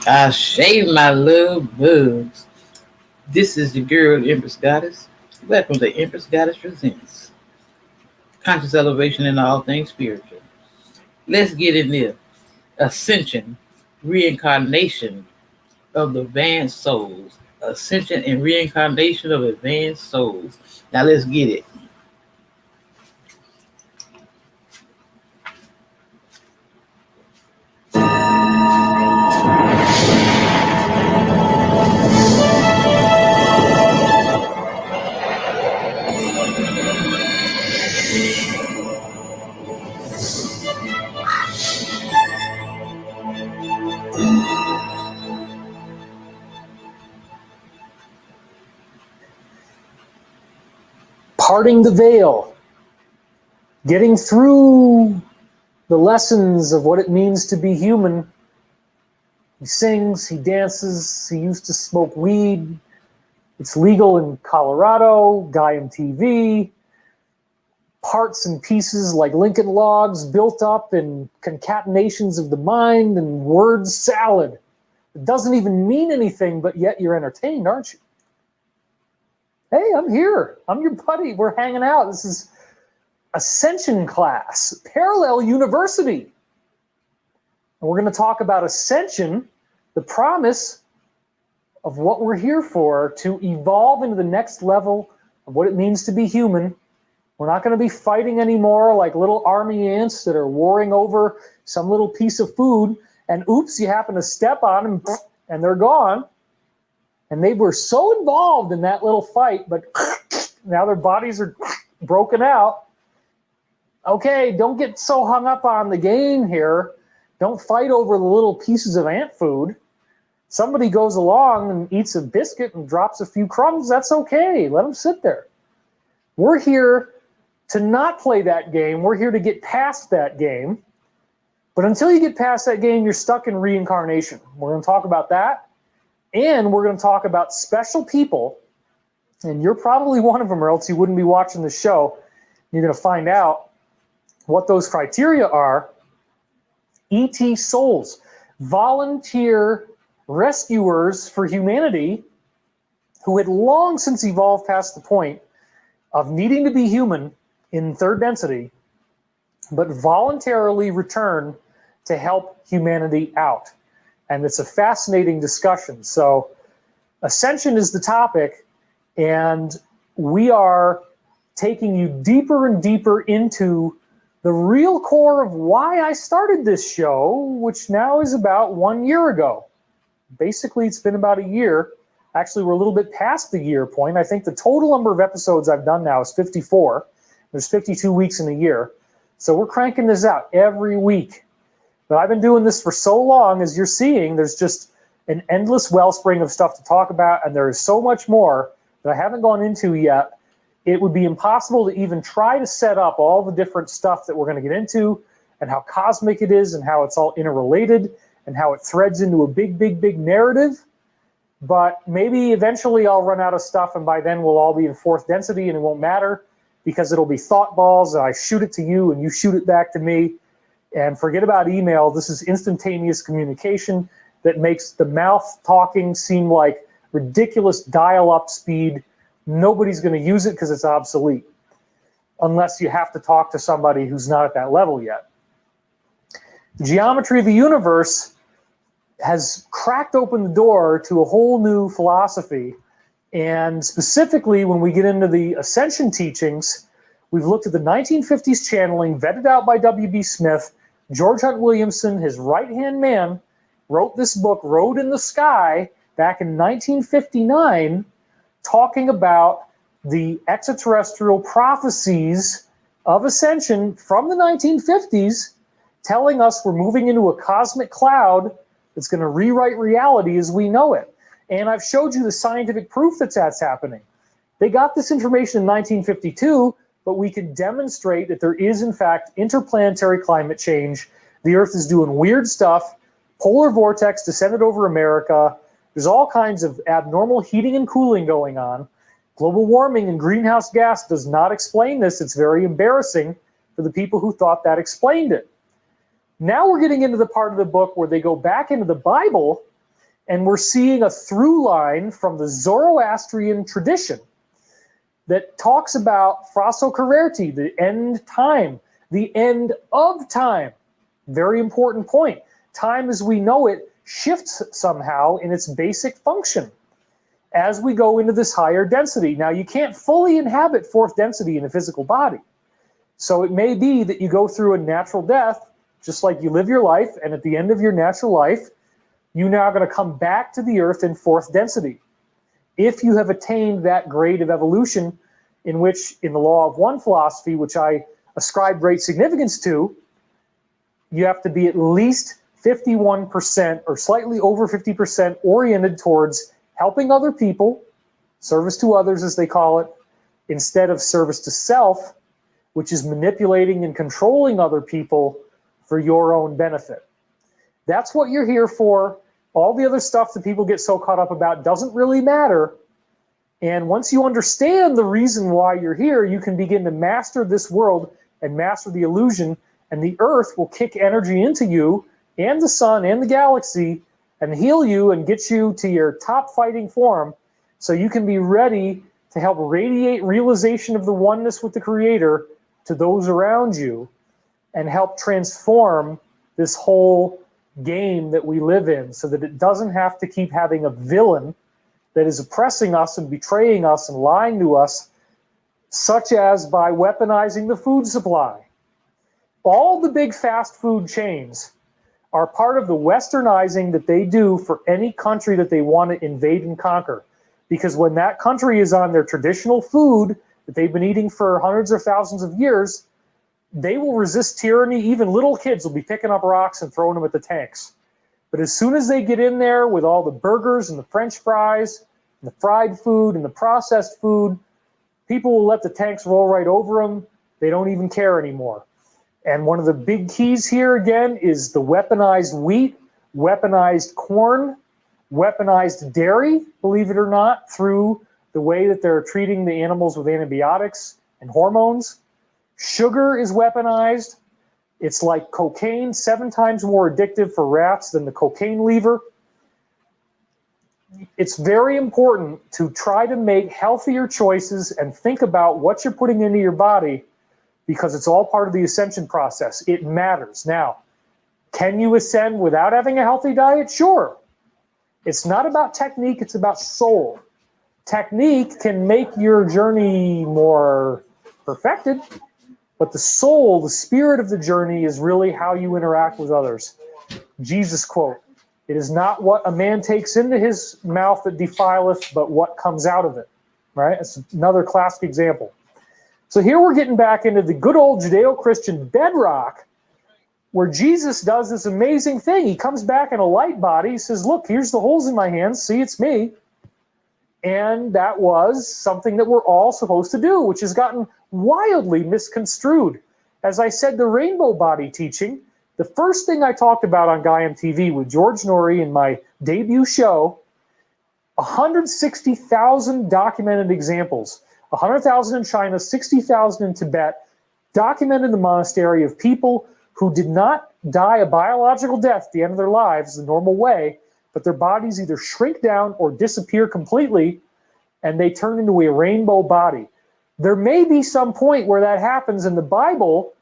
I shave my little bugs. This is the girl, Empress Goddess. Welcome to Empress Goddess Presents Conscious Elevation in All Things Spiritual. Let's get in there. Ascension, reincarnation of the advanced souls. Ascension and reincarnation of advanced souls. Now let's get it. Parting the veil, getting through the lessons of what it means to be human. He sings, he dances, he used to smoke weed. It's legal in Colorado, Guy MTV. Parts and pieces like Lincoln Logs built up in concatenations of the mind and word salad. It doesn't even mean anything, but yet you're entertained, aren't you? Hey, I'm here. I'm your buddy. We're hanging out. This is Ascension class, Parallel University. And we're going to talk about Ascension, the promise of what we're here for, to evolve into the next level of what it means to be human. We're not going to be fighting anymore like little army ants that are warring over some little piece of food, and oops, you happen to step on them, and they're gone. And they were so involved in that little fight, but now their bodies are broken out. Okay, don't get so hung up on the game here. Don't fight over the little pieces of ant food. Somebody goes along and eats a biscuit and drops a few crumbs. That's okay. Let them sit there. We're here to not play that game. We're here to get past that game. But until you get past that game, you're stuck in reincarnation. We're going to talk about that. And we're going to talk about special people. And you're probably one of them, or else you wouldn't be watching the show. You're going to find out what those criteria are. ET souls, volunteer rescuers for humanity, who had long since evolved past the point of needing to be human in third density, but voluntarily return to help humanity out. And it's a fascinating discussion. So Ascension is the topic, and we are taking you deeper and deeper into the real core of why I started this show, which now is about 1 year ago. Basically, it's been about a year. Actually, we're a little bit past the year point. I think the total number of episodes I've done now is 54. There's 52 weeks in a year. So we're cranking this out every week. But I've been doing this for so long, as you're seeing, there's just an endless wellspring of stuff to talk about, and there is so much more that I haven't gone into yet. It would be impossible to even try to set up all the different stuff that we're going to get into, and how cosmic it is, and how it's all interrelated, and how it threads into a big, big, big narrative. But maybe eventually I'll run out of stuff, and by then we'll all be in fourth density, and it won't matter, because it'll be thought balls, and I shoot it to you, and you shoot it back to me. And forget about email. This is instantaneous communication that makes the mouth talking seem like ridiculous dial-up speed. Nobody's going to use it because it's obsolete, unless you have to talk to somebody who's not at that level yet. The geometry of the universe has cracked open the door to a whole new philosophy. And specifically, when we get into the Ascension teachings, we've looked at the 1950s channeling vetted out by W.B. Smith. George Hunt Williamson, his right-hand man, wrote this book, Road in the Sky, back in 1959, talking about the extraterrestrial prophecies of ascension from the 1950s, telling us we're moving into a cosmic cloud that's going to rewrite reality as we know it. And I've showed you the scientific proof that that's happening. They got this information in 1952, but we can demonstrate that there is, in fact, interplanetary climate change. The Earth is doing weird stuff. Polar vortex descended over America. There's all kinds of abnormal heating and cooling going on. Global warming and greenhouse gas does not explain this. It's very embarrassing for the people who thought that explained it. Now we're getting into the part of the book where they go back into the Bible And we're seeing a through line from the Zoroastrian tradition that talks about Fraso Kererti, the end time, the end of time. Very important point. Time as we know it shifts somehow in its basic function as we go into this higher density. Now, you can't fully inhabit fourth density in a physical body. So it may be that you go through a natural death, just like you live your life, and at the end of your natural life, you're now going to come back to the earth in fourth density. If you have attained that grade of evolution, in which, in the law of one philosophy, which I ascribe great significance to, you have to be at least 51% or slightly over 50% oriented towards helping other people, service to others as they call it, instead of service to self, which is manipulating and controlling other people for your own benefit. That's what you're here for. All the other stuff that people get so caught up about doesn't really matter. And once you understand the reason why you're here, you can begin to master this world and master the illusion, and the earth will kick energy into you and the sun and the galaxy and heal you and get you to your top fighting form so you can be ready to help radiate realization of the oneness with the Creator to those around you and help transform this whole game that we live in so that it doesn't have to keep having a villain that is oppressing us and betraying us and lying to us, such as by weaponizing the food supply. All the big fast food chains are part of the westernizing that they do for any country that they want to invade and conquer. Because when that country is on their traditional food that they've been eating for hundreds or thousands of years, they will resist tyranny. Even little kids will be picking up rocks and throwing them at the tanks. But as soon as they get in there with all the burgers and the French fries, and the fried food and the processed food, people will let the tanks roll right over them. They don't even care anymore. And one of the big keys here, again, is the weaponized wheat, weaponized corn, weaponized dairy, believe it or not, through the way that they're treating the animals with antibiotics and hormones. Sugar is weaponized. It's like cocaine, 7 times more addictive for rats than the cocaine lever. It's very important to try to make healthier choices and think about what you're putting into your body, because it's all part of the ascension process. It matters. Now, can you ascend without having a healthy diet? Sure. It's not about technique, it's about soul. Technique can make your journey more perfected, but the soul, the spirit of the journey, is really how you interact with others. Jesus quote, "It is not what a man takes into his mouth that defileth, but what comes out of it." Right? It's another classic example. So here we're getting back into the good old Judeo-Christian bedrock, where Jesus does this amazing thing. He comes back in a light body. He says, look, here's the holes in my hands. See, it's me. And that was something that we're all supposed to do, which has gotten wildly misconstrued. As I said, the rainbow body teaching, the first thing I talked about on Gaiam TV with George Norrie in my debut show, 160,000 documented examples, 100,000 in China, 60,000 in Tibet, documented the monastery of people who did not die a biological death at the end of their lives the normal way, but their bodies either shrink down or disappear completely, and they turn into a rainbow body. There may be some point where that happens, and the Bible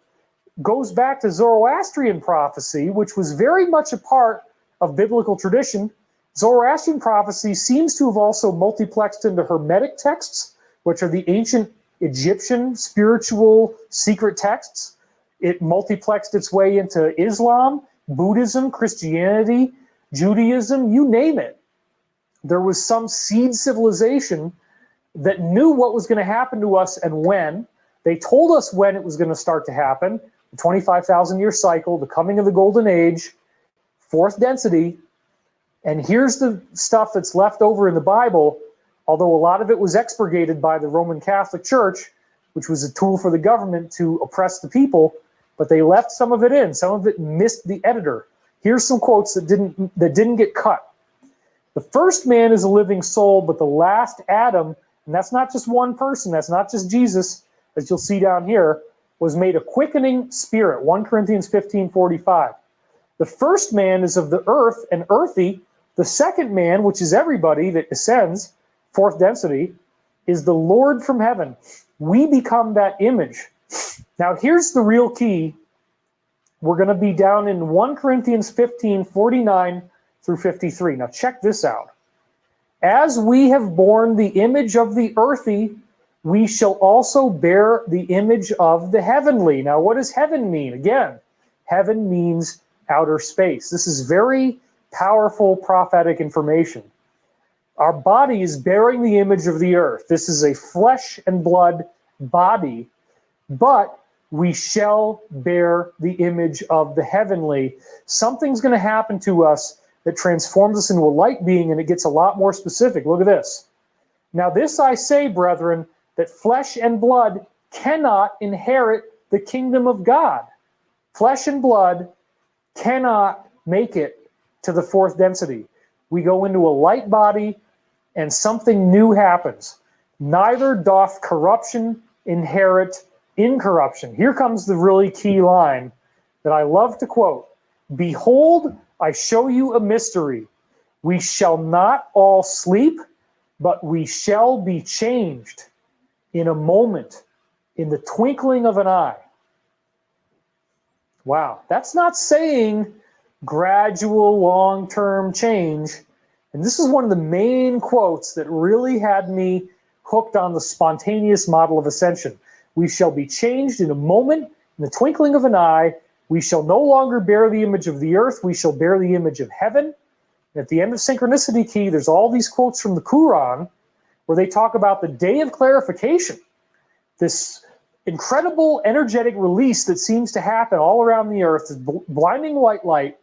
goes back to Zoroastrian prophecy, which was very much a part of biblical tradition. Zoroastrian prophecy seems to have also multiplexed into Hermetic texts, which are the ancient Egyptian spiritual secret texts. It multiplexed its way into Islam, Buddhism, Christianity, Judaism, you name it. There was some seed civilization that knew what was going to happen to us and when. They told us when it was going to start to happen. The 25,000-year cycle, the coming of the golden age, fourth density. And here's the stuff that's left over in the Bible, although a lot of it was expurgated by the Roman Catholic Church, which was a tool for the government to oppress the people, but they left some of it in. Some of it missed the editor. Here's some quotes that didn't get cut. The first man is a living soul, but the last Adam, and that's not just one person, that's not just Jesus, as you'll see down here, was made a quickening spirit, 1 Corinthians 15:45. The first man is of the earth and earthy, The second man, which is everybody that ascends, fourth density, is the Lord from heaven. We become that image. Now, here's the real key. We're going to be down in 1 Corinthians 15, 49 through 53. Now, check this out. As we have borne the image of the earthy, we shall also bear the image of the heavenly. Now, what does heaven mean? Again, heaven means outer space. This is very powerful prophetic information. Our body is bearing the image of the earth. This is a flesh and blood body, but we shall bear the image of the heavenly. Something's going to happen to us that transforms us into a light being, and it gets a lot more specific. Look at this. Now, this I say, brethren, that flesh and blood cannot inherit the kingdom of God. Flesh and blood cannot make it to the fourth density. We go into a light body and something new happens. Neither doth corruption inherit incorruption. Here comes the really key line that I love to quote. Behold, I show you a mystery. We shall not all sleep, but we shall be changed in a moment, in the twinkling of an eye. Wow, that's not saying gradual, long-term change. And this is one of the main quotes that really had me hooked on the spontaneous model of ascension. We shall be changed in a moment, in the twinkling of an eye. We shall no longer bear the image of the earth. We shall bear the image of heaven. And at the end of Synchronicity Key, there's all these quotes from the Quran where they talk about the day of clarification, this incredible energetic release that seems to happen all around the earth, this blinding white light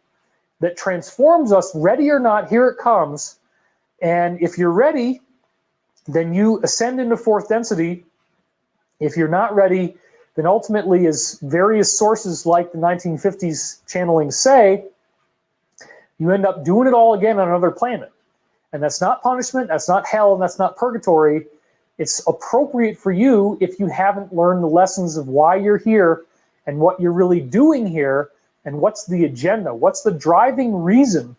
that transforms us. Ready or not, here it comes. And if you're ready, then you ascend into fourth density. If you're not ready, then ultimately, as various sources like the 1950s channeling say, you end up doing it all again on another planet. And that's not punishment, that's not hell, and that's not purgatory. It's appropriate for you if you haven't learned the lessons of why you're here and what you're really doing here and what's the agenda, what's the driving reason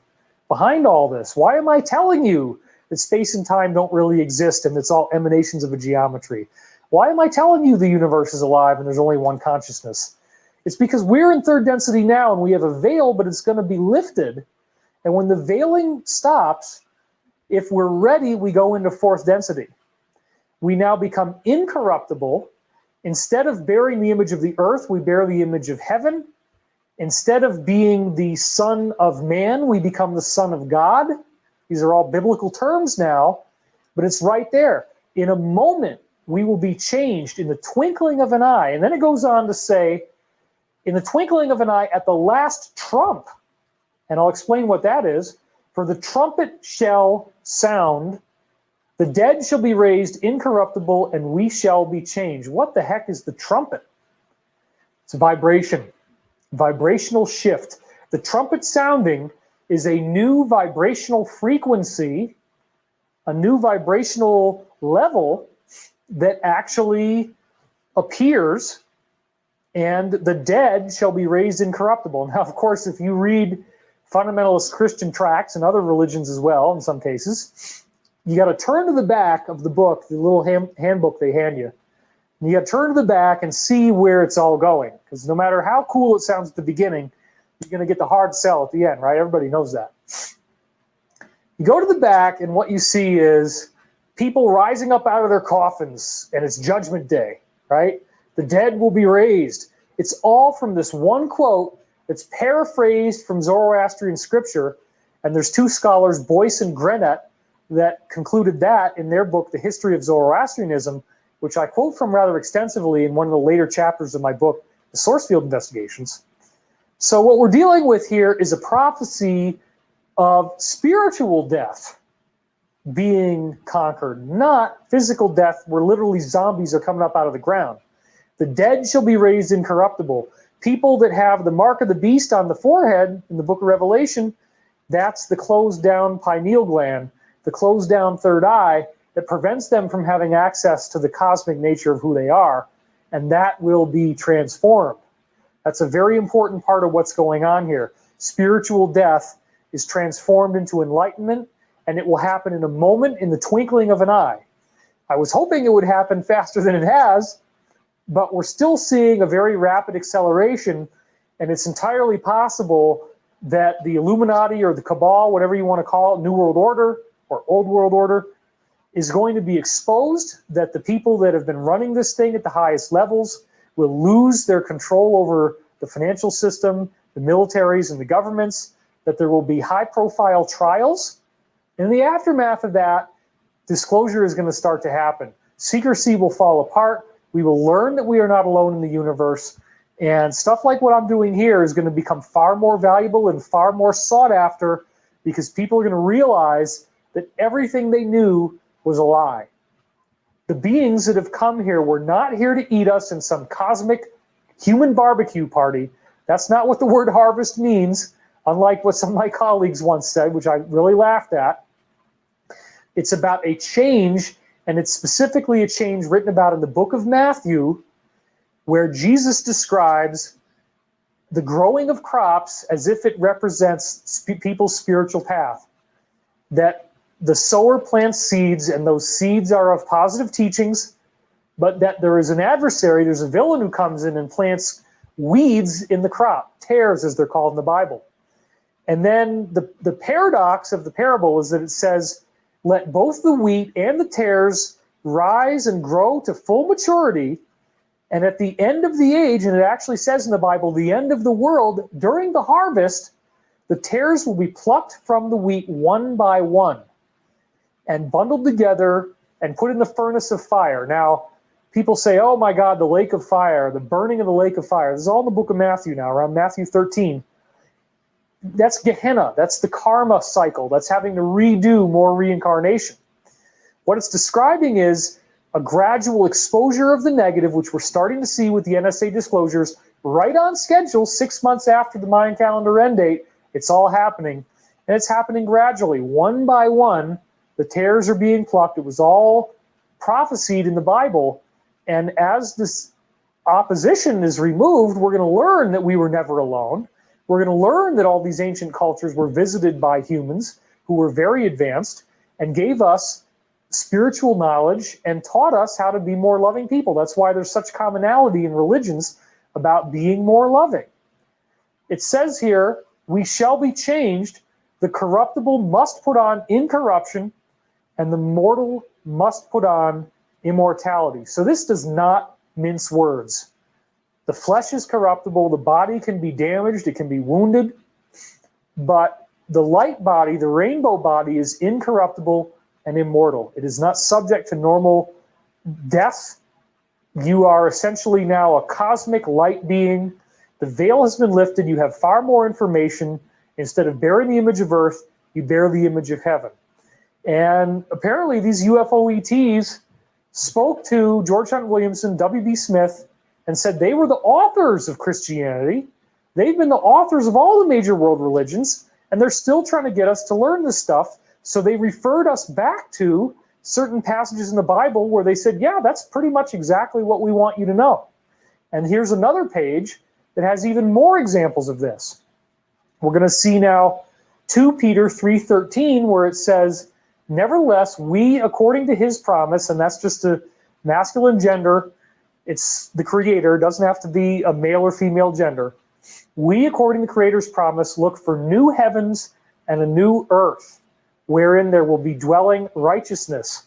behind all this. Why am I telling you that space and time don't really exist and it's all emanations of a geometry? Why am I telling you the universe is alive and there's only one consciousness? It's because we're in third density now and we have a veil, but it's going to be lifted. And when the veiling stops, if we're ready, we go into fourth density. We now become incorruptible. Instead of bearing the image of the earth, we bear the image of heaven. Instead of being the son of man, we become the son of God. These are all biblical terms now, but it's right there. In a moment, we will be changed in the twinkling of an eye. And then it goes on to say, in the twinkling of an eye at the last trump, and I'll explain what that is, for the trumpet shall sound, the dead shall be raised incorruptible, and we shall be changed. What the heck is the trumpet? It's a vibration, vibrational shift. The trumpet sounding is a new vibrational frequency, a new vibrational level that actually appears, and the dead shall be raised incorruptible. Now, of course, if you read fundamentalist Christian tracts and other religions as well, in some cases, you got to turn to the back of the book, the little handbook they hand you. And you got to turn to the back and see where it's all going. Because no matter how cool it sounds at the beginning, you're going to get the hard sell at the end, right? Everybody knows that. You go to the back, and what you see is people rising up out of their coffins, and it's Judgment Day, right? The dead will be raised. It's all from this one quote that's paraphrased from Zoroastrian scripture, and there's two scholars, Boyce and Grenet, that concluded that in their book, The History of Zoroastrianism, which I quote from rather extensively in one of the later chapters of my book, The Source Field Investigations. So what we're dealing with here is a prophecy of spiritual death being conquered, not physical death where literally zombies are coming up out of the ground. The dead shall be raised incorruptible. People that have the mark of the beast on the forehead in the book of Revelation, that's the closed down pineal gland, the closed down third eye that prevents them from having access to the cosmic nature of who they are, and that will be transformed. That's a very important part of what's going on here. Spiritual death is transformed into enlightenment, and it will happen in a moment, in the twinkling of an eye. I was hoping it would happen faster than it has, but we're still seeing a very rapid acceleration, and it's entirely possible that the Illuminati or the Cabal, whatever you want to call it, New World Order or Old World Order, is going to be exposed, that the people that have been running this thing at the highest levels will lose their control over the financial system, the militaries, and the governments, that there will be high-profile trials. In the aftermath of that, disclosure is going to start to happen. Secrecy will fall apart. We will learn that we are not alone in the universe. And stuff like what I'm doing here is going to become far more valuable and far more sought after, because people are going to realize that everything they knew was a lie. The beings that have come here were not here to eat us in some cosmic human barbecue party. That's not what the word harvest means, unlike what some of my colleagues once said, which I really laughed at. It's about a change, and it's specifically a change written about in the book of Matthew, where Jesus describes the growing of crops as if it represents people's spiritual path. That the sower plants seeds, and those seeds are of positive teachings, but that there is an adversary, there's a villain who comes in and plants weeds in the crop, tares as they're called in the Bible. And then the paradox of the parable is that it says, let both the wheat and the tares rise and grow to full maturity, and at the end of the age, and it actually says in the Bible, the end of the world, during the harvest, the tares will be plucked from the wheat one by one and bundled together and put in the furnace of fire. Now, people say, oh my God, the lake of fire, the burning of the lake of fire. This is all in the book of Matthew now, around Matthew 13. That's Gehenna. That's the karma cycle. That's having to redo more reincarnation. What it's describing is a gradual exposure of the negative, which we're starting to see with the NSA disclosures, right on schedule, 6 months after the Mayan calendar end date. It's all happening. And it's happening gradually, one by one. The tares are being plucked. It was all prophesied in the Bible. And as this opposition is removed, we're going to learn that we were never alone. We're going to learn that all these ancient cultures were visited by humans who were very advanced and gave us spiritual knowledge and taught us how to be more loving people. That's why there's such commonality in religions about being more loving. It says here, we shall be changed. The corruptible must put on incorruption, and the mortal must put on immortality. So this does not mince words. The flesh is corruptible, the body can be damaged, it can be wounded, but the light body, the rainbow body, is incorruptible and immortal. It is not subject to normal death. You are essentially now a cosmic light being. The veil has been lifted. You have far more information. Instead of bearing the image of earth, you bear the image of heaven. And apparently these UFO ETs spoke to George Hunt Williamson, W.B. Smith, and said they were the authors of Christianity. They've been the authors of all the major world religions, and they're still trying to get us to learn this stuff. So they referred us back to certain passages in the Bible where they said, yeah, that's pretty much exactly what we want you to know. And here's another page that has even more examples of this. We're going to see now 2 Peter 3:13, where it says, nevertheless, we, according to his promise, and that's just a masculine gender, it's the creator, it doesn't have to be a male or female gender. We, according to the creator's promise, look for new heavens and a new earth, wherein there will be dwelling righteousness.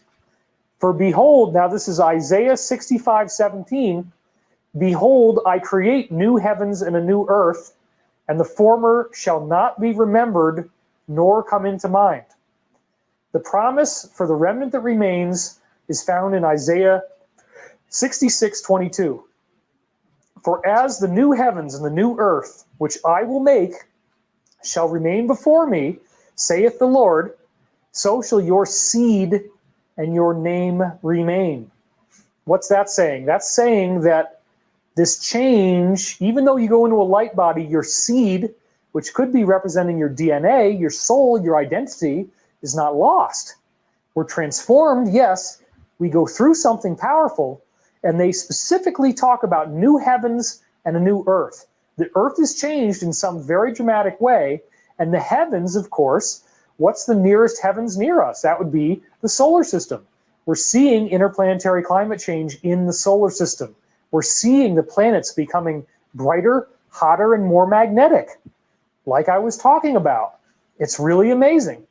For behold, now this is Isaiah 65:17, behold, I create new heavens and a new earth, and the former shall not be remembered, nor come into mind. The promise for the remnant that remains is found in Isaiah 66:22. For as the new heavens and the new earth, which I will make, shall remain before me, saith the Lord, so shall your seed and your name remain. What's that saying? That's saying that this change, even though you go into a light body, your seed, which could be representing your DNA, your soul, your identity, is not lost. We're transformed, yes. We go through something powerful, and they specifically talk about new heavens and a new earth. The earth is changed in some very dramatic way, And the heavens, of course, what's the nearest heavens near us? That would be the solar system. We're seeing interplanetary climate change in the solar system. We're seeing the planets becoming brighter, hotter, and more magnetic, like I was talking about. It's really amazing.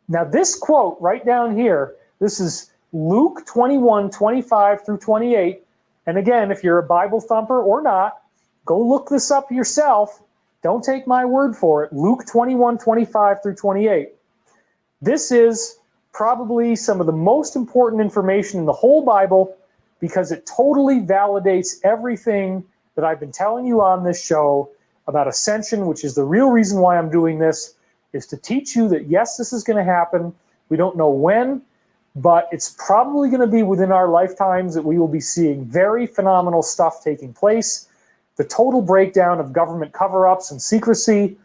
Now, this quote right down here, this is Luke 21:25 through 28. And again, if you're a Bible thumper or not, go look this up yourself. Don't take my word for it. Luke 21:25 through 28. This is probably some of the most important information in the whole Bible because it totally validates everything that I've been telling you on this show about ascension, which is the real reason why I'm doing this, is to teach you that yes, this is going to happen. We don't know when, but it's probably going to be within our lifetimes that we will be seeing very phenomenal stuff taking place. The total breakdown of government cover-ups and secrecy,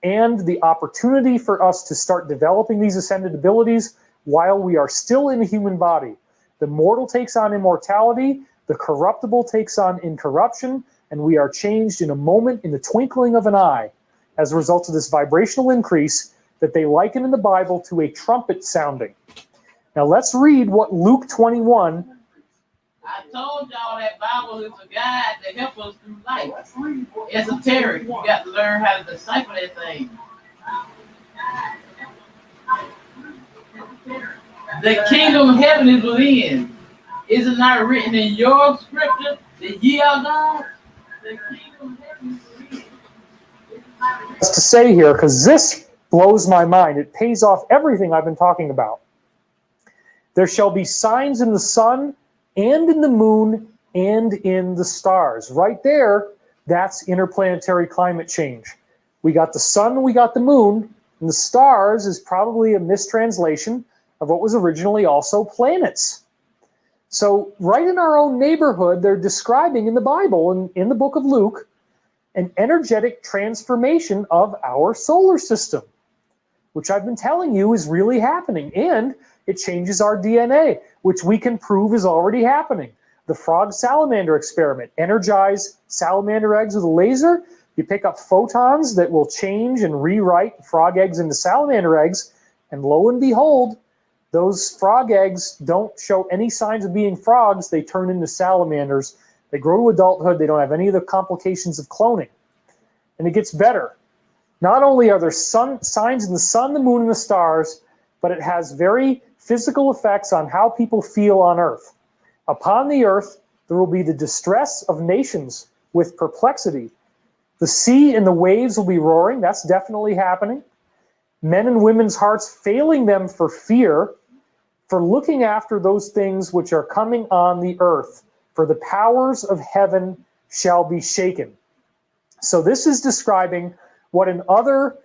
and the opportunity for us to start developing these ascended abilities while we are still in a human body. The mortal takes on immortality, the corruptible takes on incorruption, and we are changed in a moment, in the twinkling of an eye, as a result of this vibrational increase that they liken in the Bible to a trumpet sounding. Now let's read what Luke 21. I told y'all that Bible is a guide to help us through life. Esoteric. You got to learn how to decipher that thing. The kingdom of heaven is within. Is it not written in your scripture that ye are God? The kingdom of heaven is within. To say here, because this blows my mind. It pays off everything I've been talking about. There shall be signs in the sun and in the moon and in the stars. Right there, that's interplanetary climate change. We got the sun, we got the moon, and the stars is probably a mistranslation of what was originally also planets. So right in our own neighborhood, they're describing in the Bible and in the book of Luke an energetic transformation of our solar system, which I've been telling you is really happening. And it changes our DNA, which we can prove is already happening. The frog salamander experiment. Energize salamander eggs with a laser. You pick up photons that will change and rewrite frog eggs into salamander eggs. And lo and behold, those frog eggs don't show any signs of being frogs. They turn into salamanders. They grow to adulthood. They don't have any of the complications of cloning. And it gets better. Not only are there signs in the sun, the moon, and the stars, but it has very physical effects on how people feel on Earth. Upon the Earth, there will be the distress of nations with perplexity. The sea and the waves will be roaring. That's definitely happening. Men and women's hearts failing them for fear, for looking after those things which are coming on the earth. For the powers of heaven shall be shaken. So this is describing what in other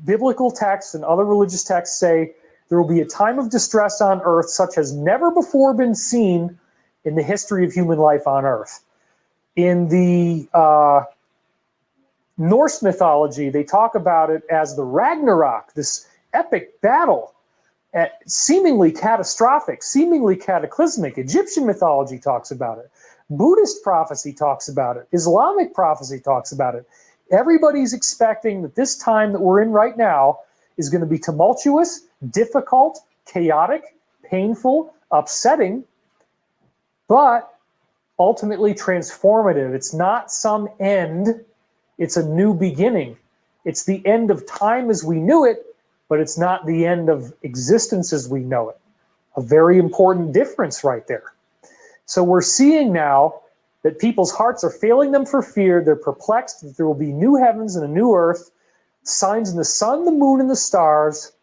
biblical texts and other religious texts say there will be a time of distress on earth such as never before been seen in the history of human life on earth. In the Norse mythology, they talk about it as the Ragnarok, this epic battle, seemingly catastrophic, seemingly cataclysmic. Egyptian mythology talks about it. Buddhist prophecy talks about it. Islamic prophecy talks about it. Everybody's expecting that this time that we're in right now is going to be tumultuous, difficult, chaotic, painful, upsetting, but ultimately transformative. It's not some end. It's a new beginning. It's the end of time as we knew it, but it's not the end of existence as we know it. A very important difference right there. So we're seeing now that people's hearts are failing them for fear. They're perplexed that there will be new heavens and a new earth, signs in the sun, the moon, and the stars,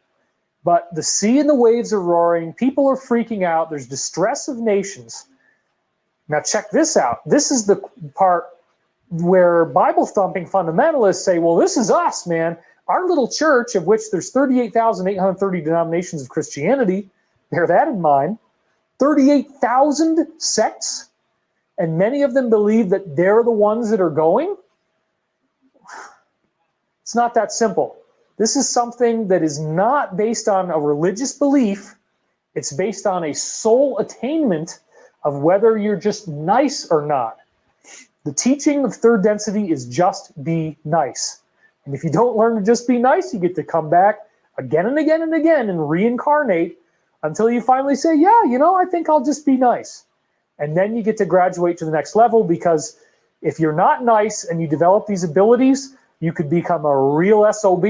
but the sea and the waves are roaring. People are freaking out. There's distress of nations. Now check this out. This is the part where Bible-thumping fundamentalists say, well, this is us, man. Our little church, of which there's 38,830 denominations of Christianity, bear that in mind, 38,000 sects, and many of them believe that they're the ones that are going. It's not that simple. This is something that is not based on a religious belief. It's based on a soul attainment of whether you're just nice or not. The teaching of third density is just be nice. And if you don't learn to just be nice, you get to come back again and again and again and reincarnate until you finally say, yeah, I think I'll just be nice. And then you get to graduate to the next level, because if you're not nice and you develop these abilities, you could become a real SOB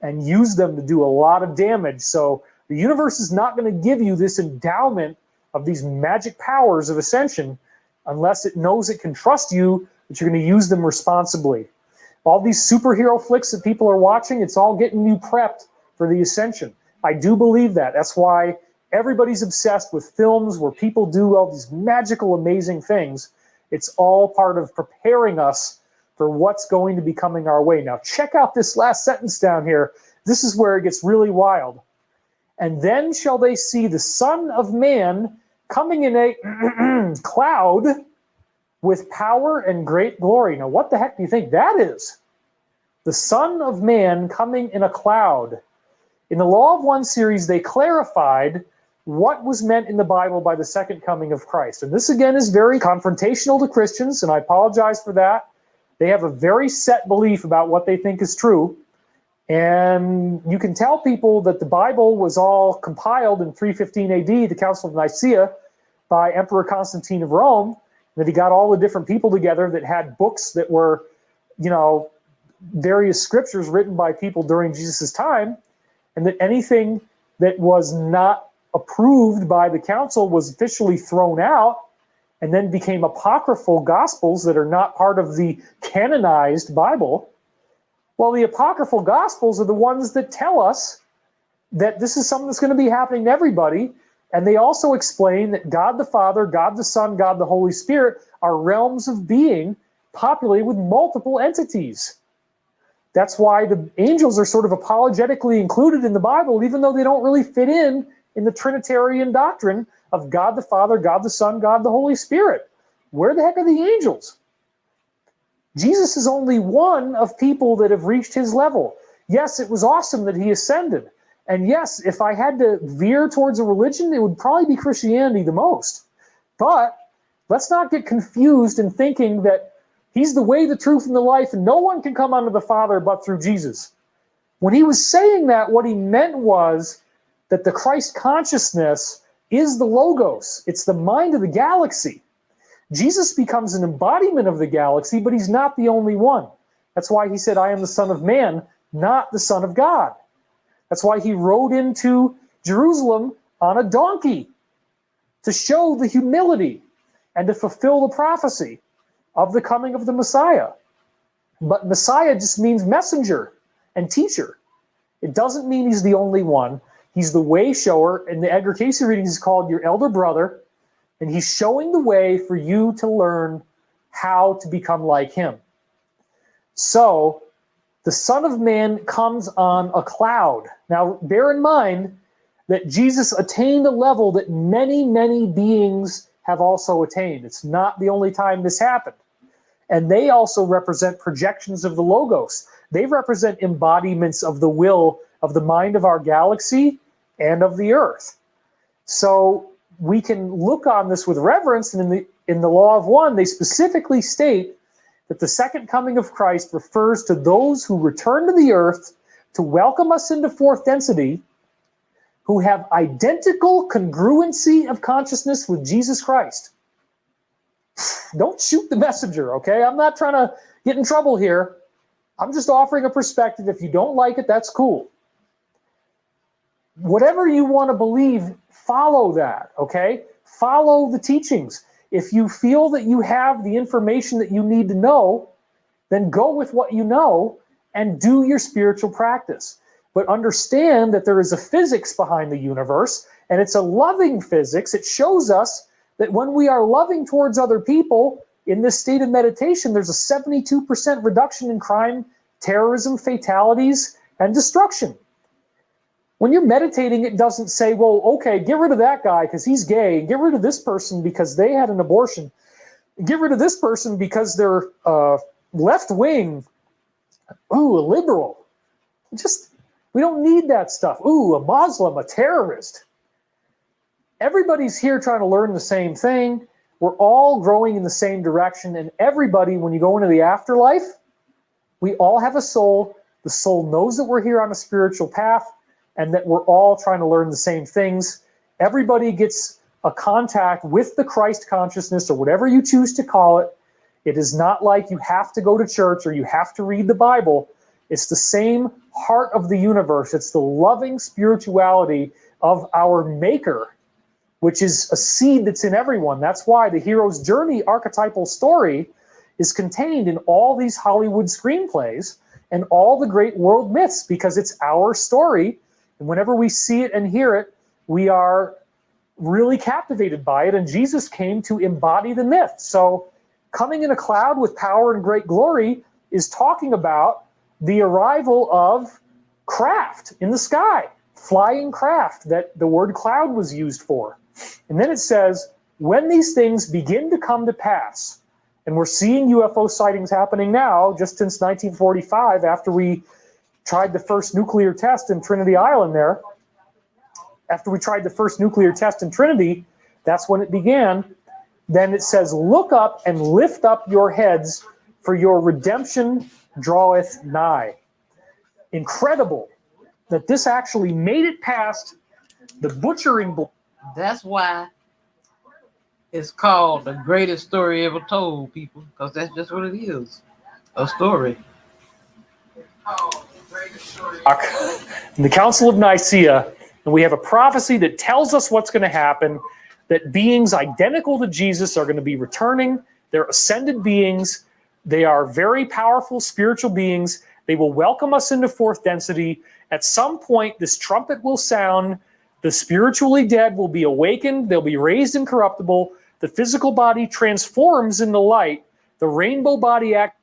and use them to do a lot of damage. So the universe is not going to give you this endowment of these magic powers of ascension unless it knows it can trust you, that you're going to use them responsibly. All these superhero flicks that people are watching, it's all getting you prepped for the ascension. I do believe that. That's why everybody's obsessed with films where people do all these magical, amazing things. It's all part of preparing us for what's going to be coming our way. Now, check out this last sentence down here. This is where it gets really wild. And then shall they see the Son of Man coming in a cloud with power and great glory. Now, what the heck do you think that is? The Son of Man coming in a cloud. In the Law of One series, they clarified what was meant in the Bible by the second coming of Christ. And this, again, is very confrontational to Christians, and I apologize for that. They have a very set belief about what they think is true. And you can tell people that the Bible was all compiled in 315 AD, the Council of Nicaea, by Emperor Constantine of Rome, that he got all the different people together that had books that were, various scriptures written by people during Jesus' time, and that anything that was not approved by the council was officially thrown out and then became apocryphal gospels that are not part of the canonized Bible. Well, the apocryphal gospels are the ones that tell us that this is something that's going to be happening to everybody. And they also explain that God the Father, God the Son, God the Holy Spirit are realms of being populated with multiple entities. That's why the angels are sort of apologetically included in the Bible, even though they don't really fit in the Trinitarian doctrine of God the Father, God the Son, God the Holy Spirit. Where the heck are the angels? Jesus is only one of people that have reached his level. Yes, it was awesome that he ascended. And yes, if I had to veer towards a religion, it would probably be Christianity the most. But let's not get confused in thinking that he's the way, the truth, and the life, and no one can come unto the Father but through Jesus. When he was saying that, what he meant was that the Christ consciousness is the Logos. It's the mind of the galaxy. Jesus becomes an embodiment of the galaxy, but he's not the only one. That's why he said, I am the Son of Man, not the Son of God. That's why he rode into Jerusalem on a donkey, to show the humility and to fulfill the prophecy of the coming of the Messiah. But Messiah just means messenger and teacher. It doesn't mean he's the only one. He's the way shower, and the Edgar Cayce reading is called Your Elder Brother, and he's showing the way for you to learn how to become like him. So, the Son of Man comes on a cloud. Now, bear in mind that Jesus attained a level that many, many beings have also attained. It's not the only time this happened. And they also represent projections of the Logos. They represent embodiments of the will of the mind of our galaxy and of the earth. So we can look on this with reverence, and in the Law of One, they specifically state that the second coming of Christ refers to those who return to the earth to welcome us into fourth density, who have identical congruency of consciousness with Jesus Christ. Don't shoot the messenger, okay? I'm not trying to get in trouble here. I'm just offering a perspective. If you don't like it, that's cool. Whatever you want to believe, follow that, okay? Follow the teachings. If you feel that you have the information that you need to know, then go with what you know and do your spiritual practice. But understand that there is a physics behind the universe, and it's a loving physics. It shows us that when we are loving towards other people in this state of meditation, there's a 72% reduction in crime, terrorism, fatalities, and destruction. When you're meditating, it doesn't say, well, okay, get rid of that guy because he's gay, get rid of this person because they had an abortion, get rid of this person because they're left-wing, ooh, a liberal. We don't need that stuff. Ooh, a Muslim, a terrorist. Everybody's here trying to learn the same thing. We're all growing in the same direction, and everybody, when you go into the afterlife, We all have a soul. The soul knows that we're here on a spiritual path and that we're all trying to learn the same things. Everybody gets a contact with the Christ consciousness, or whatever you choose to call it. It is not like you have to go to church or you have to read the Bible. It's the same heart of the universe. It's the loving spirituality of our Maker, which is a seed that's in everyone. That's why the hero's journey archetypal story is contained in all these Hollywood screenplays and all the great world myths, because it's our story. And whenever we see it and hear it, we are really captivated by it. And Jesus came to embody the myth. So coming in a cloud with power and great glory is talking about the arrival of craft in the sky, flying craft that the word cloud was used for. And then it says, when these things begin to come to pass, and we're seeing UFO sightings happening now, just since 1945, after we tried the first nuclear test in Trinity Island there. After we tried the first nuclear test in Trinity, that's when it began. Then it says, look up and lift up your heads, for your redemption draweth nigh. Incredible that this actually made it past the butchering. That's why it's called the greatest story ever told, people, because that's just what it is, a story. In the Council of Nicaea, and we have a prophecy that tells us what's going to happen, that beings identical to Jesus are going to be returning. They're ascended beings. They are very powerful spiritual beings. They will welcome us into fourth density. At some point, this trumpet will sound. The spiritually dead will be awakened. They'll be raised incorruptible. The physical body transforms into light. The rainbow body act.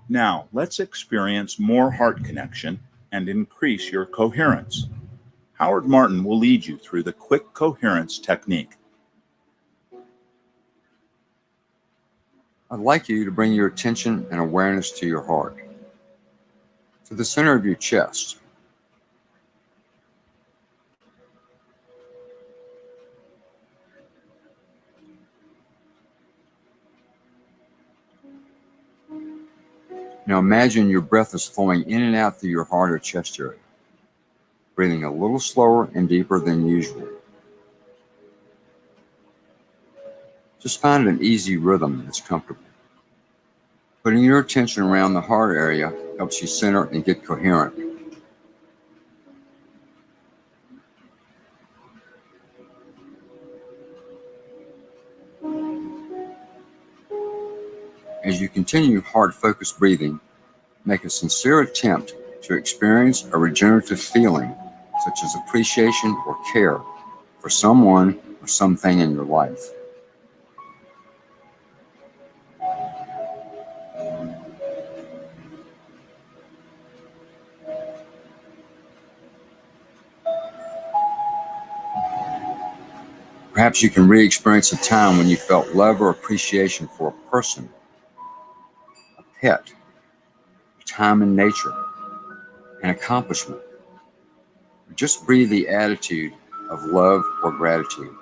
Now, let's experience more heart connection and increase your coherence. Howard Martin will lead you through the quick coherence technique. I'd like you to bring your attention and awareness to your heart, to the center of your chest. Now imagine your breath is flowing in and out through your heart or chest area, breathing a little slower and deeper than usual. Just find an easy rhythm that's comfortable. Putting your attention around the heart area helps you center and get coherent. As you continue heart-focused breathing, make a sincere attempt to experience a regenerative feeling, such as appreciation or care for someone or something in your life. Perhaps you can re-experience a time when you felt love or appreciation for a person, a pet, a time in nature, an accomplishment. Just breathe the attitude of love or gratitude.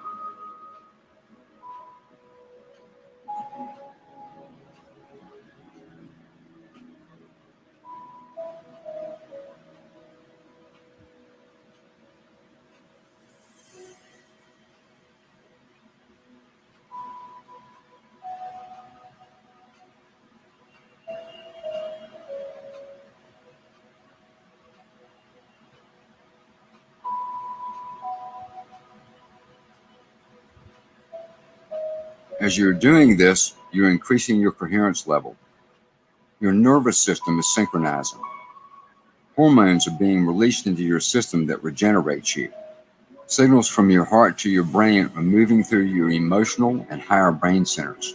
As you're doing this, you're increasing your coherence level, Your nervous system is synchronizing. Hormones are being released into your system that regenerates you. Signals from your heart to your brain are moving through your emotional and higher brain centers.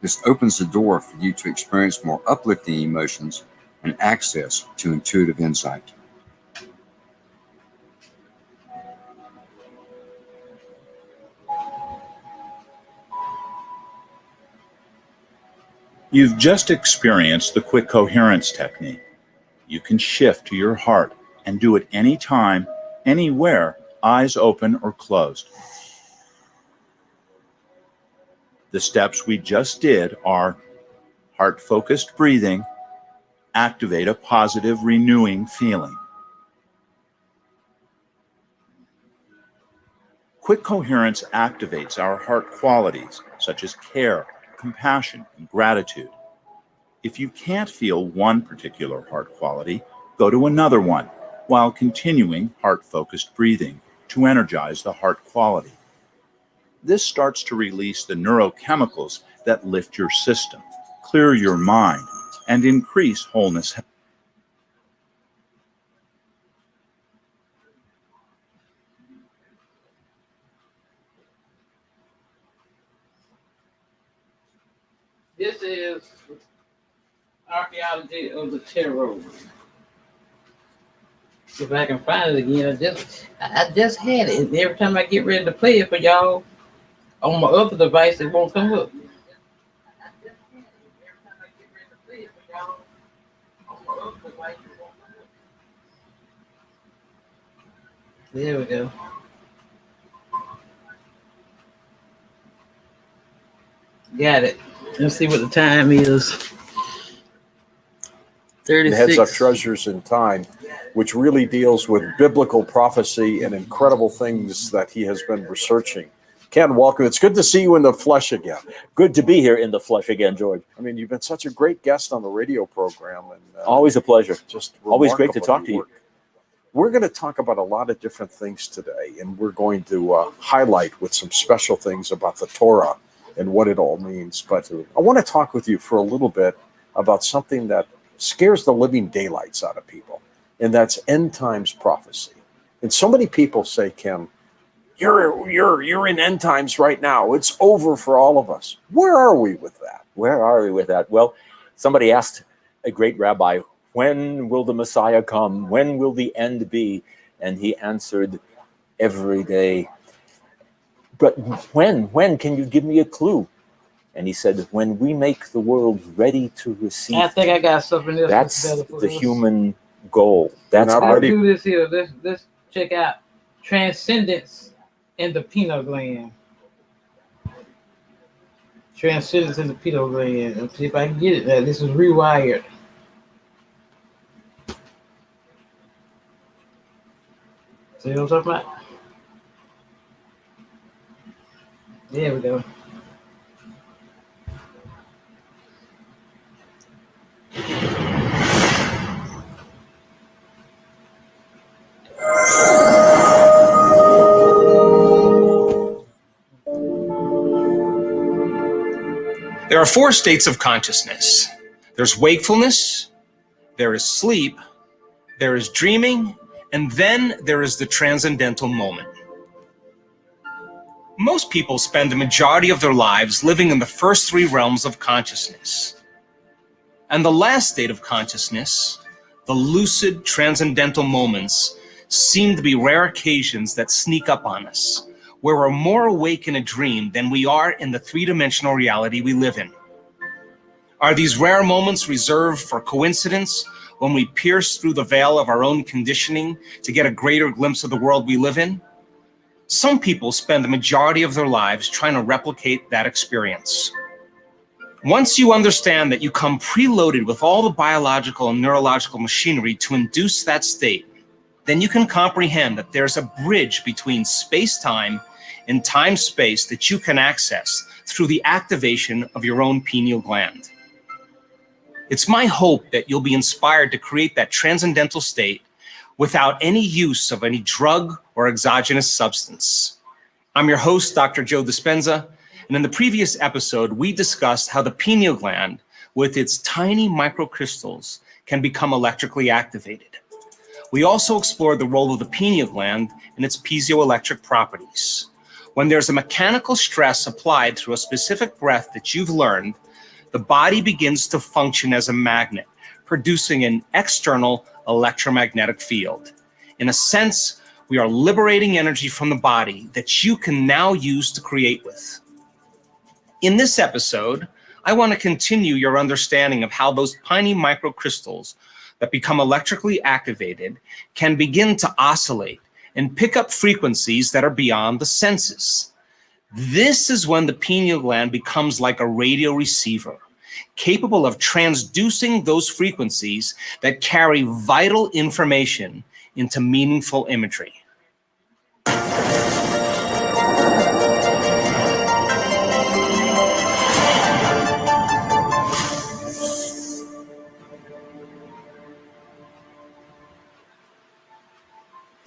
This opens the door for you to experience more uplifting emotions and access to intuitive insight. You've just experienced the quick coherence technique. You can shift to your heart and do it anytime, anywhere, eyes open or closed. The steps we just did are heart-focused breathing, activate a positive, renewing feeling. Quick coherence activates our heart qualities, such as care, compassion, and gratitude. If you can't feel one particular heart quality, go to another one, while continuing heart-focused breathing to energize the heart quality. This starts to release the neurochemicals that lift your system, clear your mind, and increase wholeness. This is archaeology of the tarot. If I can find it again, I just had it. And every time I get ready to play it for y'all on my other device, it won't come up. There we go. Got it. Let's see what the time is. 36. Heads Up Treasures in Time, which really deals with biblical prophecy and incredible things that he has been researching. Ken, welcome. It's good to see you in the flesh again. Good to be here in the flesh again, George. I mean, you've been such a great guest on the radio program. And always a pleasure. Just always great to talk to you. We're going to talk about a lot of different things today, and we're going to highlight with some special things about the Torah and what it all means. But I want to talk with you for a little bit about something that scares the living daylights out of people, and that's end times prophecy. And so many people say, Ken, you're in end times right now. It's over for all of us. Where are we with that? Where are we with that? Well, somebody asked a great rabbi, when will the Messiah come? When will the end be? And he answered, every day. But when can you give me a clue? And he said, when we make the world ready to receive. I think I got something else. That's the human goal. That's Not how ready. do this here. Let's check out Transcendence in the pineal gland. Transcendence in the pineal gland. Let's see if I can get it. Now, this is rewired. See what I'm talking about? There we go. There are four states of consciousness. There's wakefulness, there is sleep, there is dreaming, and then there is the transcendental moment. Most people spend the majority of their lives living in the first three realms of consciousness. And the last state of consciousness, the lucid transcendental moments, seem to be rare occasions that sneak up on us, where we're more awake in a dream than we are in the three-dimensional reality we live in. Are these rare moments reserved for coincidence when we pierce through the veil of our own conditioning to get a greater glimpse of the world we live in? Some people spend the majority of their lives trying to replicate that experience. Once you understand that you come preloaded with all the biological and neurological machinery to induce that state, then you can comprehend that there's a bridge between space-time and time-space that you can access through the activation of your own pineal gland. It's my hope that you'll be inspired to create that transcendental state without any use of any drug or exogenous substance. I'm your host, Dr. Joe Dispenza, and in the previous episode, we discussed how the pineal gland, with its tiny microcrystals, can become electrically activated. We also explored the role of the pineal gland and its piezoelectric properties. When there's a mechanical stress applied through a specific breath that you've learned, the body begins to function as a magnet, producing an external electromagnetic field. In a sense, we are liberating energy from the body that you can now use to create with. In this episode, I want to continue your understanding of how those tiny microcrystals that become electrically activated can begin to oscillate and pick up frequencies that are beyond the senses. This is when the pineal gland becomes like a radio receiver, capable of transducing those frequencies that carry vital information into meaningful imagery.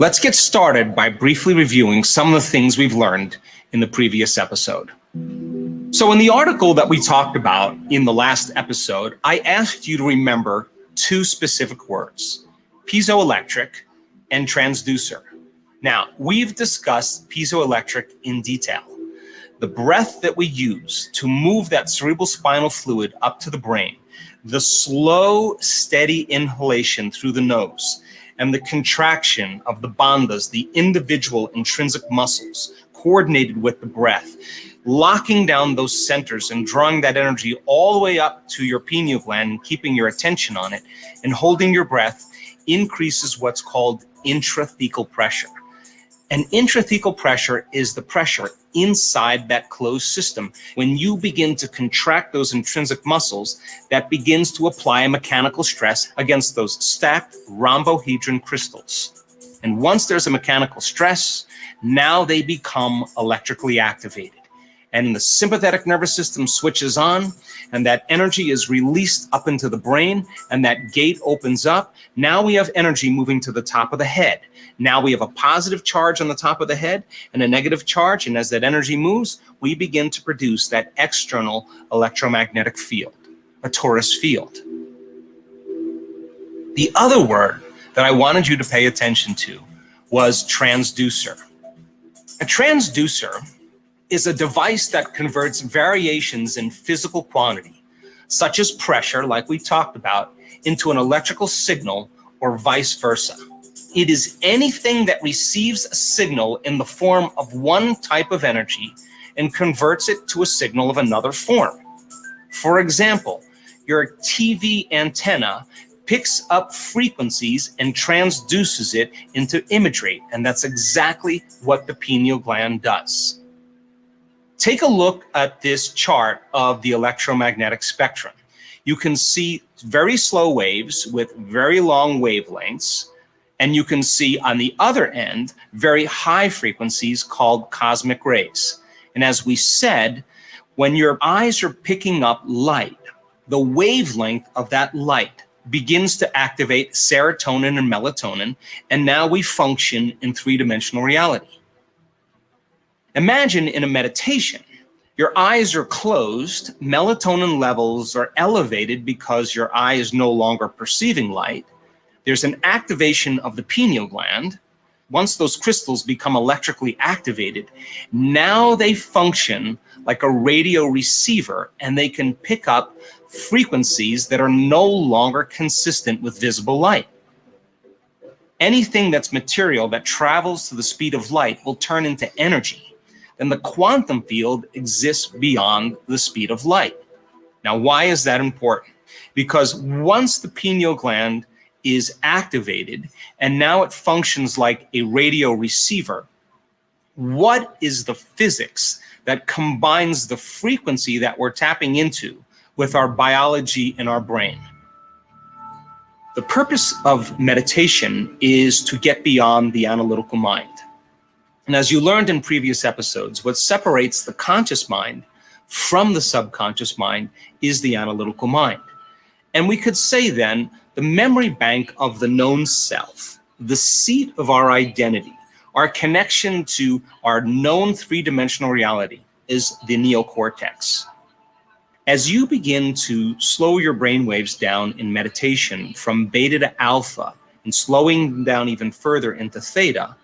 Let's get started by briefly reviewing some of the things we've learned in the previous episode. So in the article that we talked about in the last episode, I asked you to remember two specific words: piezoelectric and transducer. Now, we've discussed piezoelectric in detail. The breath that we use to move that cerebral spinal fluid up to the brain, the slow, steady inhalation through the nose, and the contraction of the bandhas, the individual intrinsic muscles, coordinated with the breath, locking down those centers and drawing that energy all the way up to your pineal gland and keeping your attention on it and holding your breath increases what's called intrathecal pressure. And intrathecal pressure is the pressure inside that closed system. When you begin to contract those intrinsic muscles, that begins to apply a mechanical stress against those stacked rhombohedron crystals. And once there's a mechanical stress, now they become electrically activated. And the sympathetic nervous system switches on, and that energy is released up into the brain, and that gate opens up. Now we have energy moving to the top of the head. Now we have a positive charge on the top of the head and a negative charge, and as that energy moves, we begin to produce that external electromagnetic field, a torus field. The other word that I wanted you to pay attention to was transducer. A transducer is a device that converts variations in physical quantity, such as pressure, like we talked about, into an electrical signal or vice versa. It is anything that receives a signal in the form of one type of energy and converts it to a signal of another form. For example, your TV antenna picks up frequencies and transduces it into imagery, and that's exactly what the pineal gland does. Take a look at this chart of the electromagnetic spectrum. You can see very slow waves with very long wavelengths, and you can see on the other end very high frequencies called cosmic rays. And as we said, when your eyes are picking up light, the wavelength of that light begins to activate serotonin and melatonin, and now we function in three-dimensional reality. Imagine in a meditation, your eyes are closed, melatonin levels are elevated because your eye is no longer perceiving light. There's an activation of the pineal gland. Once those crystals become electrically activated, now they function like a radio receiver, and they can pick up frequencies that are no longer consistent with visible light. Anything that's material that travels to the speed of light will turn into energy. Then the quantum field exists beyond the speed of light. Now, why is that important? Because once the pineal gland is activated and now it functions like a radio receiver, what is the physics that combines the frequency that we're tapping into with our biology in our brain? The purpose of meditation is to get beyond the analytical mind. And as you learned in previous episodes, what separates the conscious mind from the subconscious mind is the analytical mind. And we could say then, the memory bank of the known self, the seat of our identity, our connection to our known three-dimensional reality is the neocortex. As you begin to slow your brain waves down in meditation from beta to alpha and slowing them down even further into theta,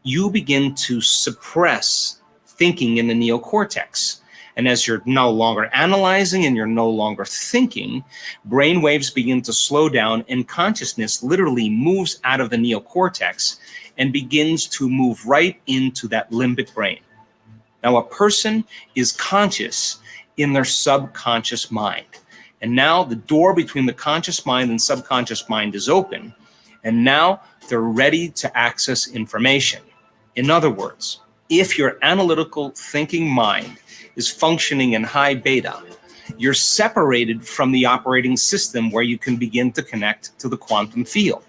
you begin to suppress thinking in the neocortex. And as you're no longer analyzing and you're no longer thinking, brain waves begin to slow down and consciousness literally moves out of the neocortex and begins to move right into that limbic brain. Now, a person is conscious in their subconscious mind. And now the door between the conscious mind and subconscious mind is open. And now they're ready to access information. In other words, if your analytical thinking mind is functioning in high beta, you're separated from the operating system where you can begin to connect to the quantum field.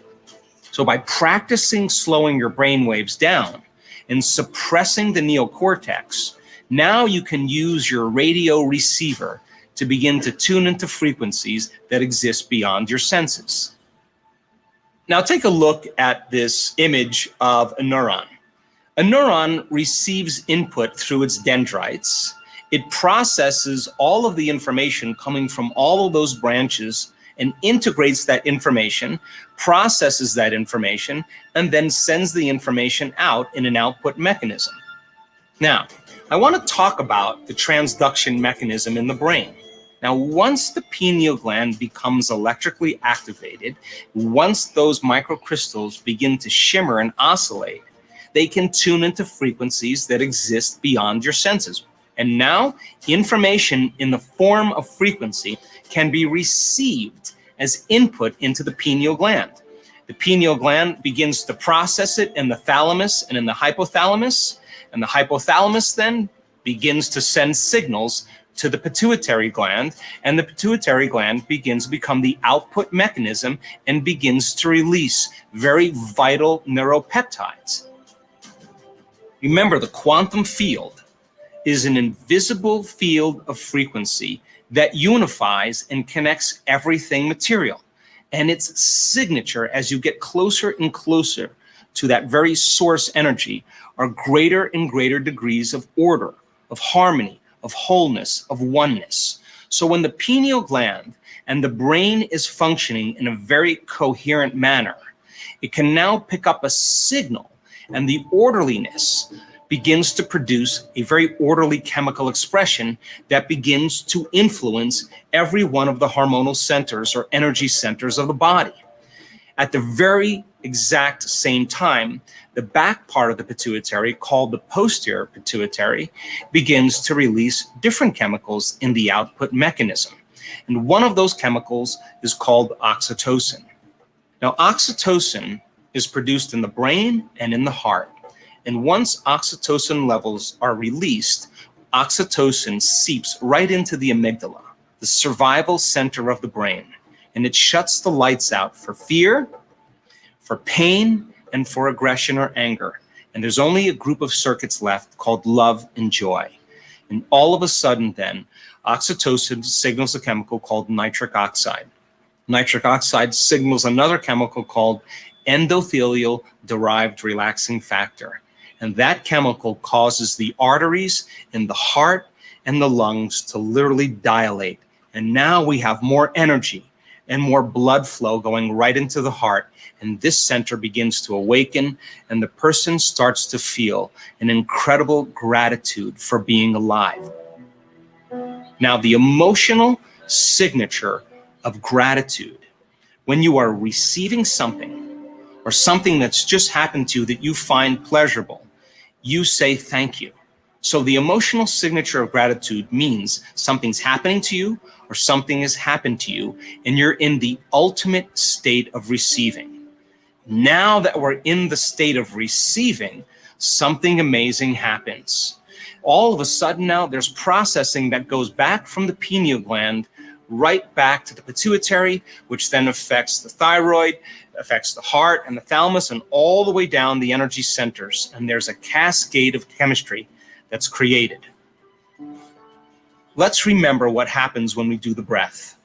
So by practicing slowing your brain waves down and suppressing the neocortex, now you can use your radio receiver to begin to tune into frequencies that exist beyond your senses. Now take a look at this image of a neuron. A neuron receives input through its dendrites. It processes all of the information coming from all of those branches and integrates that information, processes that information, and then sends the information out in an output mechanism. Now, I want to talk about the transduction mechanism in the brain. Now, once the pineal gland becomes electrically activated, once those microcrystals begin to shimmer and oscillate, they can tune into frequencies that exist beyond your senses. And now, information in the form of frequency can be received as input into the pineal gland. The pineal gland begins to process it in the thalamus and in the hypothalamus, and the hypothalamus then begins to send signals to the pituitary gland, and the pituitary gland begins to become the output mechanism and begins to release very vital neuropeptides. Remember, the quantum field is an invisible field of frequency that unifies and connects everything material. And its signature, as you get closer and closer to that very source energy, are greater and greater degrees of order, of harmony, of wholeness, of oneness. So when the pineal gland and the brain is functioning in a very coherent manner, it can now pick up a signal, and the orderliness begins to produce a very orderly chemical expression that begins to influence every one of the hormonal centers or energy centers of the body. At the very exact same time, the back part of the pituitary, called the posterior pituitary, begins to release different chemicals in the output mechanism. And one of those chemicals is called oxytocin. Now, oxytocin is produced in the brain and in the heart. And once oxytocin levels are released, oxytocin seeps right into the amygdala, the survival center of the brain. And it shuts the lights out for fear, for pain, and for aggression or anger. And there's only a group of circuits left called love and joy. And all of a sudden then, oxytocin signals a chemical called nitric oxide. Nitric oxide signals another chemical called endothelial-derived relaxing factor. And that chemical causes the arteries in the heart and the lungs to literally dilate. And now we have more energy and more blood flow going right into the heart. And this center begins to awaken, and the person starts to feel an incredible gratitude for being alive. Now, the emotional signature of gratitude, when you are receiving something or something that's just happened to you that you find pleasurable, you say thank you. So the emotional signature of gratitude means something's happening to you or something has happened to you, and you're in the ultimate state of receiving. Now that we're in the state of receiving, something amazing happens. All of a sudden now there's processing that goes back from the pineal gland right back to the pituitary, which then affects the thyroid, affects the heart and the thalamus, and all the way down the energy centers. And there's a cascade of chemistry that's created. Let's remember what happens when we do the breath.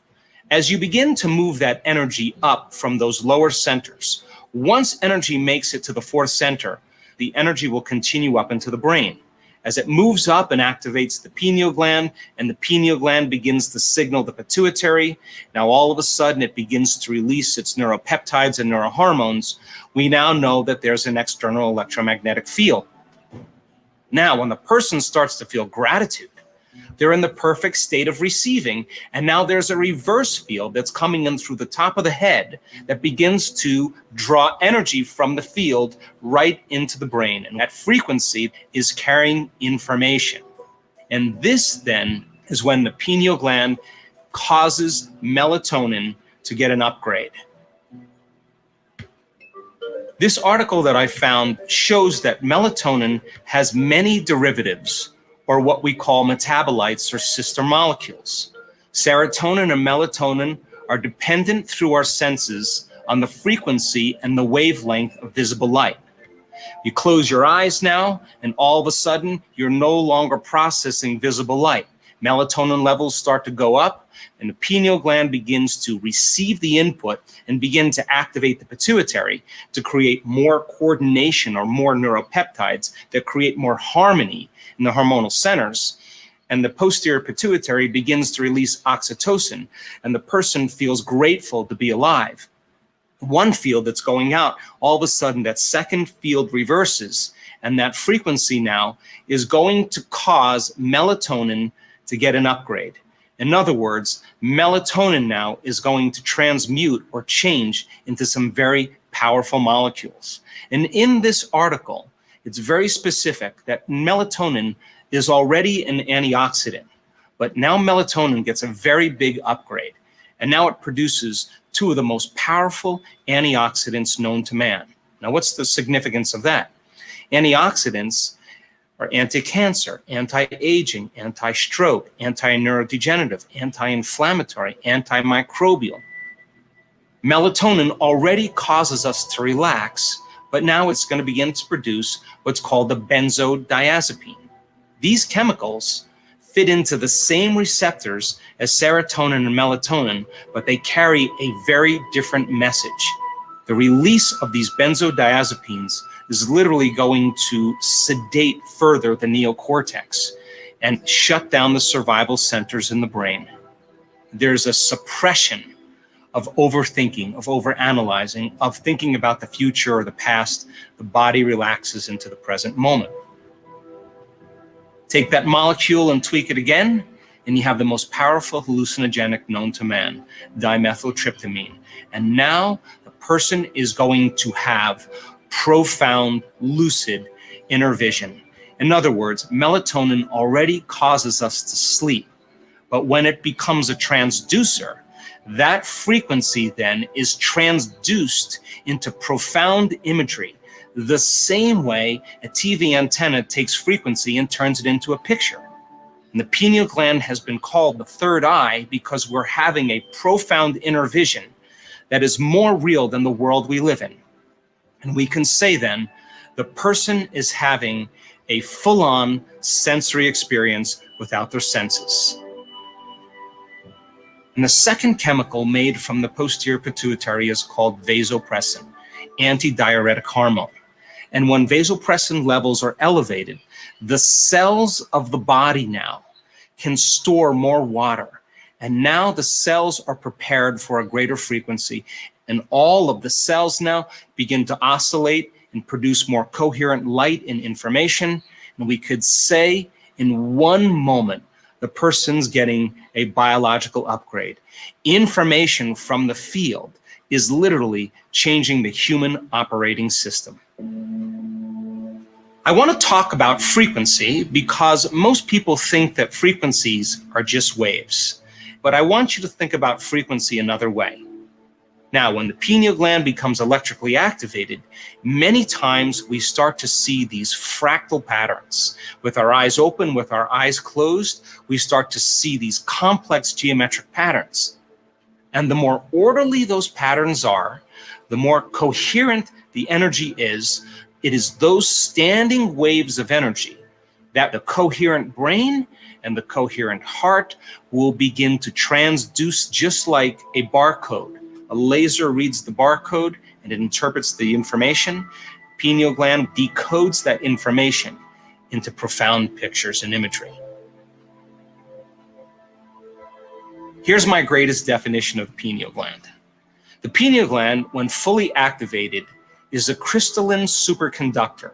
As you begin to move that energy up from those lower centers, once energy makes it to the fourth center, the energy will continue up into the brain. as it moves up and activates the pineal gland, and the pineal gland begins to signal the pituitary. Now, all of a sudden, it begins to release its neuropeptides and neurohormones. We now know that there's an external electromagnetic field. Now, when the person starts to feel gratitude, they're in the perfect state of receiving. And now there's a reverse field that's coming in through the top of the head that begins to draw energy from the field right into the brain. And that frequency is carrying information. And this then is when the pineal gland causes melatonin to get an upgrade. This article that I found shows that melatonin has many derivatives, or what we call metabolites or sister molecules. Serotonin and melatonin are dependent through our senses on the frequency and the wavelength of visible light. You close your eyes now, and all of a sudden, you're no longer processing visible light. Melatonin levels start to go up, and the pineal gland begins to receive the input and begin to activate the pituitary to create more coordination or more neuropeptides that create more harmony in the hormonal centers. And the posterior pituitary begins to release oxytocin, and the person feels grateful to be alive. One field that's going out, all of a sudden that second field reverses, and that frequency now is going to cause melatonin to get an upgrade. In other words, melatonin now is going to transmute or change into some very powerful molecules. And in this article, it's very specific that melatonin is already an antioxidant, but now melatonin gets a very big upgrade. And now it produces two of the most powerful antioxidants known to man. Now, what's the significance of that? Antioxidants are anti-cancer, anti-aging, anti-stroke, anti-neurodegenerative, anti-inflammatory, antimicrobial. Melatonin already causes us to relax, but now it's going to begin to produce what's called the benzodiazepine. These chemicals fit into the same receptors as serotonin and melatonin, but they carry a very different message. The release of these benzodiazepines is literally going to sedate further the neocortex and shut down the survival centers in the brain. There's a suppression of overthinking, of overanalyzing, of thinking about the future or the past. The body relaxes into the present moment. Take that molecule and tweak it again, and you have the most powerful hallucinogenic known to man, dimethyltryptamine. And now the person is going to have profound, lucid inner vision. In other words, melatonin already causes us to sleep, but when it becomes a transducer, that frequency then is transduced into profound imagery, the same way a TV antenna takes frequency and turns it into a picture. And the pineal gland has been called the third eye because we're having a profound inner vision that is more real than the world we live in. And we can say then, the person is having a full-on sensory experience without their senses. And the second chemical made from the posterior pituitary is called vasopressin, antidiuretic hormone. And when vasopressin levels are elevated, the cells of the body now can store more water. And now the cells are prepared for a greater frequency. And all of the cells now begin to oscillate and produce more coherent light and information. And we could say in one moment, the person's getting a biological upgrade. Information from the field is literally changing the human operating system. I want to talk about frequency because most people think that frequencies are just waves. But I want you to think about frequency another way. Now, when the pineal gland becomes electrically activated, many times we start to see these fractal patterns. With our eyes open, with our eyes closed, we start to see these complex geometric patterns. And the more orderly those patterns are, the more coherent the energy is. It is those standing waves of energy that the coherent brain and the coherent heart will begin to transduce, just like a barcode. A laser reads the barcode and it interprets the information. Pineal gland decodes that information into profound pictures and imagery. Here's my greatest definition of the pineal gland. The pineal gland, when fully activated, is a crystalline superconductor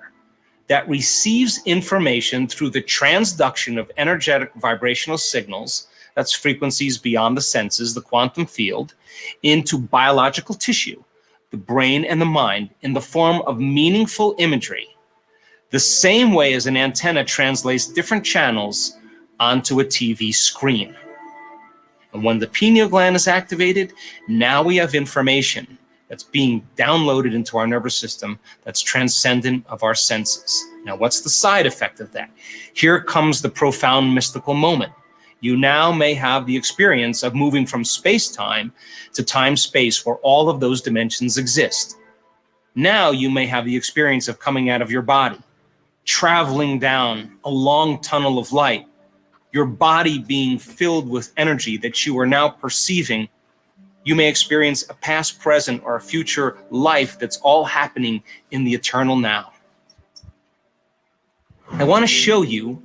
that receives information through the transduction of energetic vibrational signals, that's frequencies beyond the senses, the quantum field, into biological tissue, the brain and the mind, in the form of meaningful imagery, the same way as an antenna translates different channels onto a TV screen. And when the pineal gland is activated, now we have information that's being downloaded into our nervous system that's transcendent of our senses. Now, what's the side effect of that? Here comes the profound mystical moment. You now may have the experience of moving from space-time to time-space, where all of those dimensions exist. Now you may have the experience of coming out of your body, traveling down a long tunnel of light, your body being filled with energy that you are now perceiving. You may experience a past, present, or a future life that's all happening in the eternal now. I want to show you